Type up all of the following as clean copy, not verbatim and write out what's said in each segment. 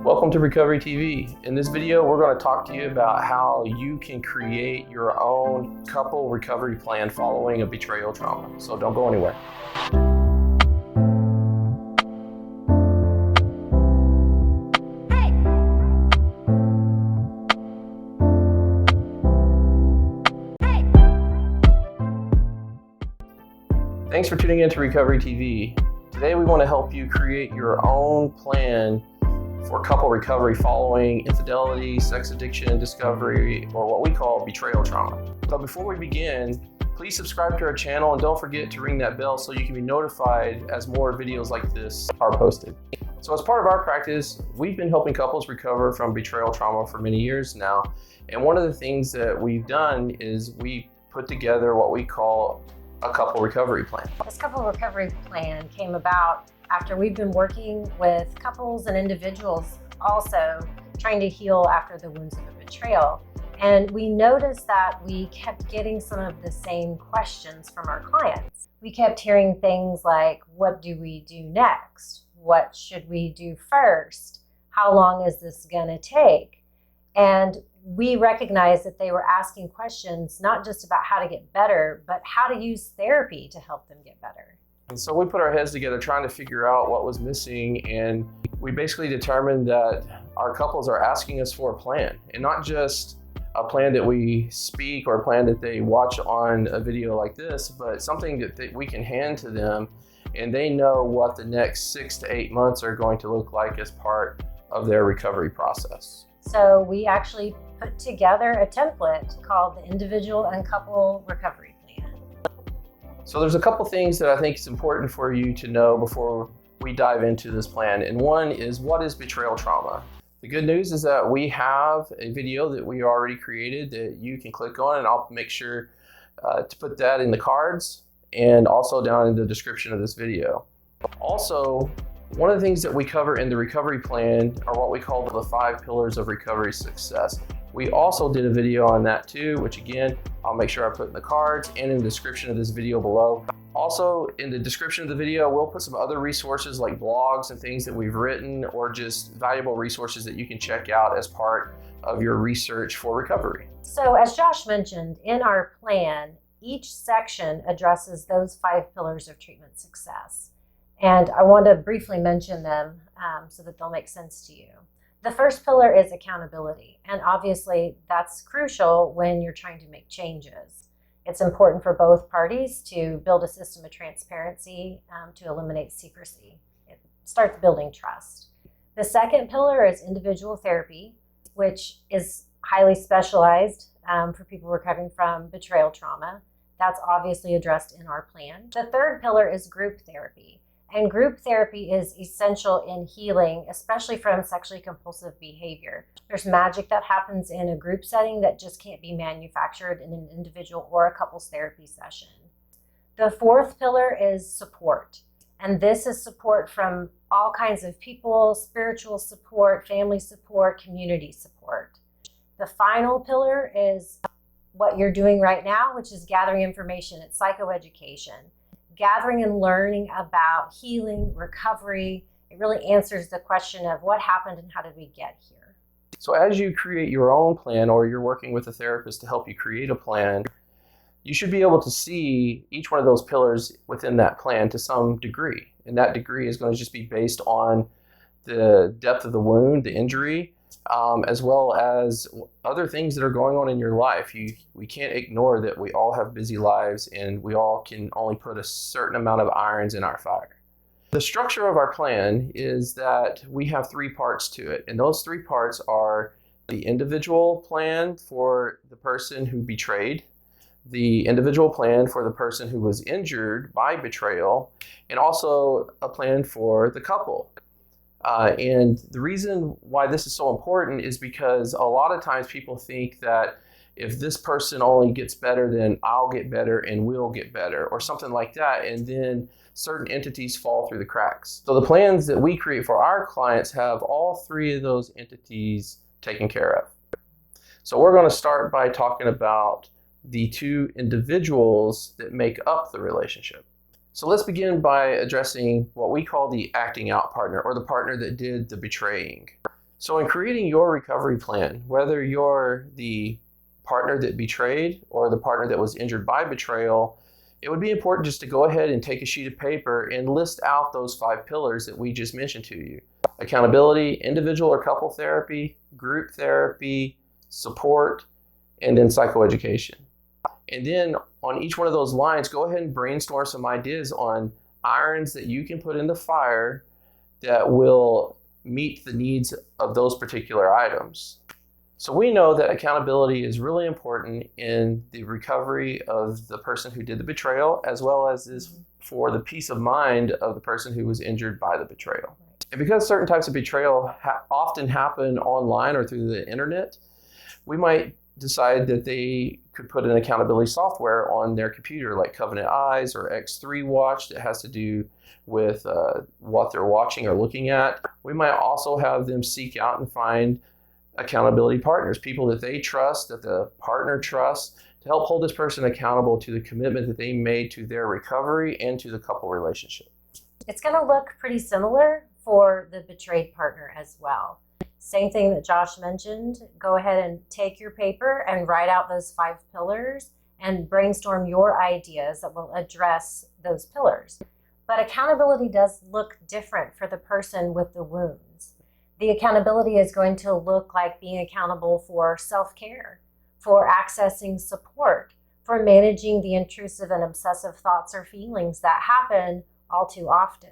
Welcome to Recovery TV. In this video, we're going to talk to you about how you can create your own couple recovery plan following a betrayal trauma. So don't go anywhere. Thanks for tuning in to Recovery TV. Today we want to help you create your own plan for couple recovery following infidelity, sex addiction, discovery, or what we call betrayal trauma. But before we begin, please subscribe to our channel and don't forget to ring that bell so you can be notified as more videos like this are posted. So as part of our practice, we've been helping couples recover from betrayal trauma for many years now. And one of the things that we've done is we put together what we call a couple recovery plan. This couple recovery plan came about after we've been working with couples and individuals also trying to heal after the wounds of a betrayal. And we noticed that we kept getting some of the same questions from our clients. We kept hearing things like, what do we do next? What should we do first? How long is this gonna take? And we recognized that they were asking questions not just about how to get better, but how to use therapy to help them get better. And so we put our heads together trying to figure out what was missing, and we basically determined that our couples are asking us for a plan, and not just a plan that we speak or a plan that they watch on a video like this, but something that we can hand to them and they know what the next 6 to 8 months are going to look like as part of their recovery process. So we actually put together a template called the Individual and Couple Recovery Plan. So there's a couple things that I think is important for you to know before we dive into this plan. And one is, what is betrayal trauma? The good news is that we have a video that we already created that you can click on, and I'll make sure to put that in the cards and also down in the description of this video. Also, one of the things that we cover in the recovery plan are what we call the 5 pillars of recovery success. We also did a video on that too, which again, I'll make sure I put in the cards and in the description of this video below. Also, in the description of the video, we'll put some other resources like blogs and things that we've written, or just valuable resources that you can check out as part of your research for recovery. So as Josh mentioned, in our plan, each section addresses those 5 pillars of treatment success. And I want to briefly mention them so that they'll make sense to you. The first pillar is accountability, and obviously that's crucial when you're trying to make changes. It's important for both parties to build a system of transparency to eliminate secrecy. It starts building trust. The second pillar is individual therapy, which is highly specialized for people recovering from betrayal trauma. That's obviously addressed in our plan. The third pillar is group therapy. And group therapy is essential in healing, especially from sexually compulsive behavior. There's magic that happens in a group setting that just can't be manufactured in an individual or a couples therapy session. The fourth pillar is support. And this is support from all kinds of people: spiritual support, family support, community support. The final pillar is what you're doing right now, which is gathering information. It's psychoeducation. Gathering and learning about healing, recovery. It really answers the question of what happened and how did we get here. So as you create your own plan, or you're working with a therapist to help you create a plan, you should be able to see each one of those pillars within that plan to some degree. And that degree is going to just be based on the depth of the wound, the injury, as well as other things that are going on in your life. We can't ignore that we all have busy lives, and we all can only put a certain amount of irons in our fire. The structure of our plan is that we have 3 parts to it, and those 3 parts are the individual plan for the person who betrayed, the individual plan for the person who was injured by betrayal, and also a plan for the couple. And the reason why this is so important is because a lot of times people think that if this person only gets better, then I'll get better and we'll get better, or something like that. And then certain entities fall through the cracks. So the plans that we create for our clients have all 3 of those entities taken care of. So we're going to start by talking about the 2 individuals that make up the relationship. So let's begin by addressing what we call the acting out partner, or the partner that did the betraying. So in creating your recovery plan, whether you're the partner that betrayed or the partner that was injured by betrayal, it would be important just to go ahead and take a sheet of paper and list out those 5 pillars that we just mentioned to you. Accountability, individual or couple therapy, group therapy, support, and then psychoeducation. And then on each one of those lines, go ahead and brainstorm some ideas on irons that you can put in the fire that will meet the needs of those particular items. So we know that accountability is really important in the recovery of the person who did the betrayal, as well as is for the peace of mind of the person who was injured by the betrayal. And because certain types of betrayal often happen online or through the internet, we might decide that they could put an accountability software on their computer like Covenant Eyes or X3 Watch that has to do with what they're watching or looking at. We might also have them seek out and find accountability partners, people that they trust, that the partner trusts, to help hold this person accountable to the commitment that they made to their recovery and to the couple relationship. It's going to look pretty similar for the betrayed partner as well. Same thing that Josh mentioned. Go ahead and take your paper and write out those 5 pillars and brainstorm your ideas that will address those pillars. But accountability does look different for the person with the wounds. The accountability is going to look like being accountable for self-care, for accessing support, for managing the intrusive and obsessive thoughts or feelings that happen all too often.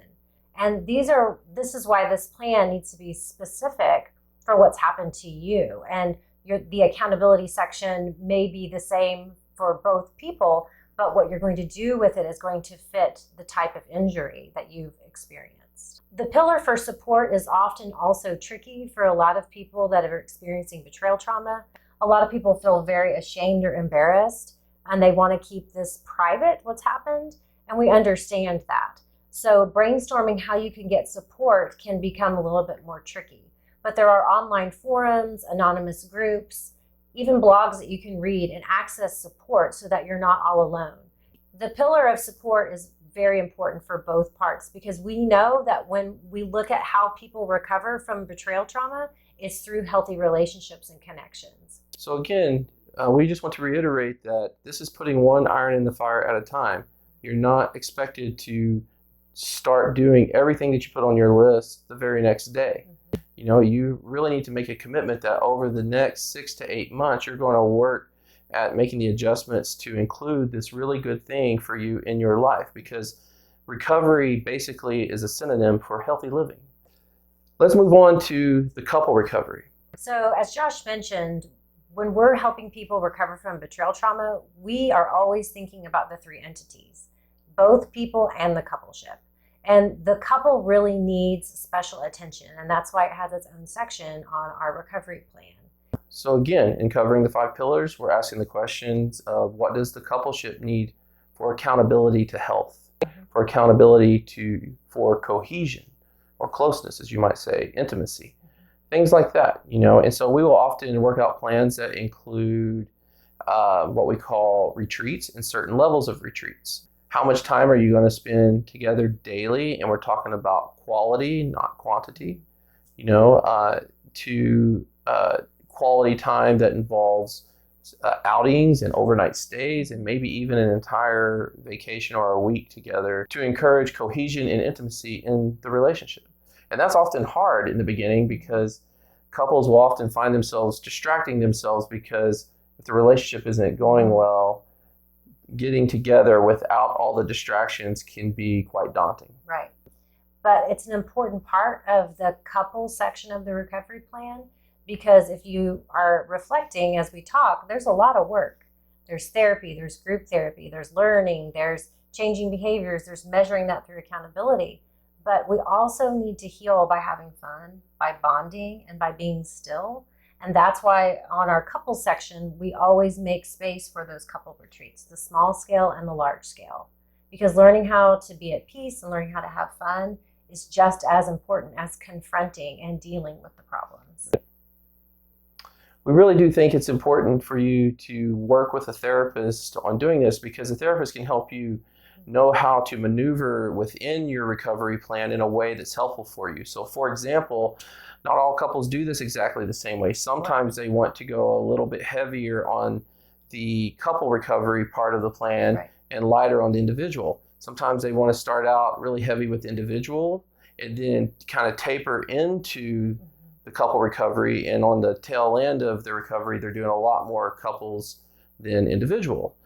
And this is why this plan needs to be specific for what's happened to you. And the accountability section may be the same for both people, but what you're going to do with it is going to fit the type of injury that you've experienced. The pillar for support is often also tricky for a lot of people that are experiencing betrayal trauma. A lot of people feel very ashamed or embarrassed, and they want to keep this private, what's happened, and we understand that. So brainstorming how you can get support can become a little bit more tricky. But there are online forums, anonymous groups, even blogs that you can read and access support so that you're not all alone. The pillar of support is very important for both parts because we know that when we look at how people recover from betrayal trauma, it's through healthy relationships and connections. So again, we just want to reiterate that this is putting one iron in the fire at a time. You're not expected to start doing everything that you put on your list the very next day. You know, you really need to make a commitment that over the next 6 to 8 months, you're going to work at making the adjustments to include this really good thing for you in your life, because recovery basically is a synonym for healthy living. Let's move on to the couple recovery. So as Josh mentioned, when we're helping people recover from betrayal trauma, we are always thinking about the 3 entities, both people and the coupleship. And the couple really needs special attention, and that's why it has its own section on our recovery plan. So again, in covering the 5 pillars, we're asking the questions of what does the coupleship need for accountability to health, for accountability for cohesion or closeness, as you might say, intimacy, things like that, you know. And so we will often work out plans that include what we call retreats and certain levels of retreats. How much time are you going to spend together daily? And we're talking about quality, not quantity, you know, quality time that involves outings and overnight stays and maybe even an entire vacation or a week together to encourage cohesion and intimacy in the relationship. And that's often hard in the beginning because couples will often find themselves distracting themselves because if the relationship isn't going well, getting together without all the distractions can be quite daunting. Right. But it's an important part of the couple section of the recovery plan because if you are reflecting as we talk, there's a lot of work. There's therapy, there's group therapy, there's learning, there's changing behaviors, there's measuring that through accountability. But we also need to heal by having fun, by bonding, and by being still. And that's why on our couple section, we always make space for those couple retreats, the small scale and the large scale. Because learning how to be at peace and learning how to have fun is just as important as confronting and dealing with the problems. We really do think it's important for you to work with a therapist on doing this because a therapist can help you know how to maneuver within your recovery plan in a way that's helpful for you. So for example, not all couples do this exactly the same way. Sometimes they want to go a little bit heavier on the couple recovery part of the plan and lighter on the individual. Sometimes they want to start out really heavy with individual and then kind of taper into the couple recovery, and on the tail end of the recovery they're doing a lot more couples than individual.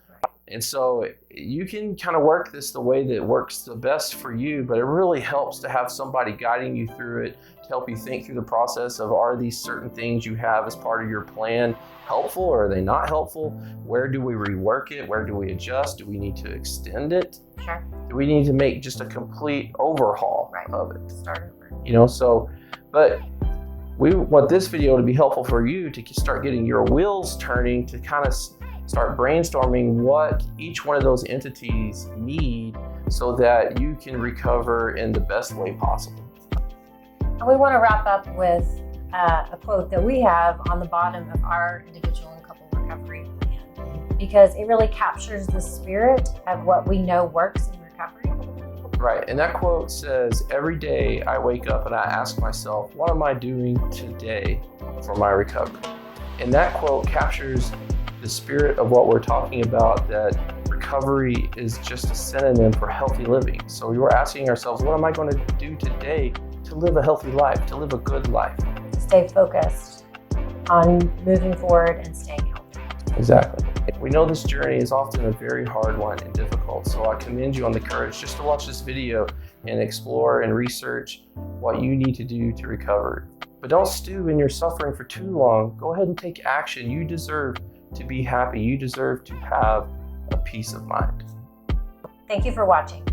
And so you can kind of work this the way that works the best for you, but it really helps to have somebody guiding you through it, to help you think through the process of, are these certain things you have as part of your plan helpful, or are they not helpful? Where do we rework it? Where do we adjust? Do we need to extend it? Sure. Do we need to make just a complete overhaul of it? Start over. You know, so, but we want this video to be helpful for you to start getting your wheels turning, to kind of start brainstorming what each one of those entities need so that you can recover in the best way possible. And we want to wrap up with a quote that we have on the bottom of our individual and couple recovery plan, because it really captures the spirit of what we know works in recovery. Right, and that quote says, every day I wake up and I ask myself, what am I doing today for my recovery? And that quote captures the spirit of what we're talking about, that recovery is just a synonym for healthy living. So we're asking ourselves, what am I going to do today to live a healthy life, to live a good life? Stay focused on moving forward and staying healthy. Exactly. We know this journey is often a very hard one and difficult, so I commend you on the courage just to watch this video and explore and research what you need to do to recover. But don't stew in your suffering for too long. Go ahead and take action. You deserve to be happy. You deserve to have a peace of mind. Thank you for watching.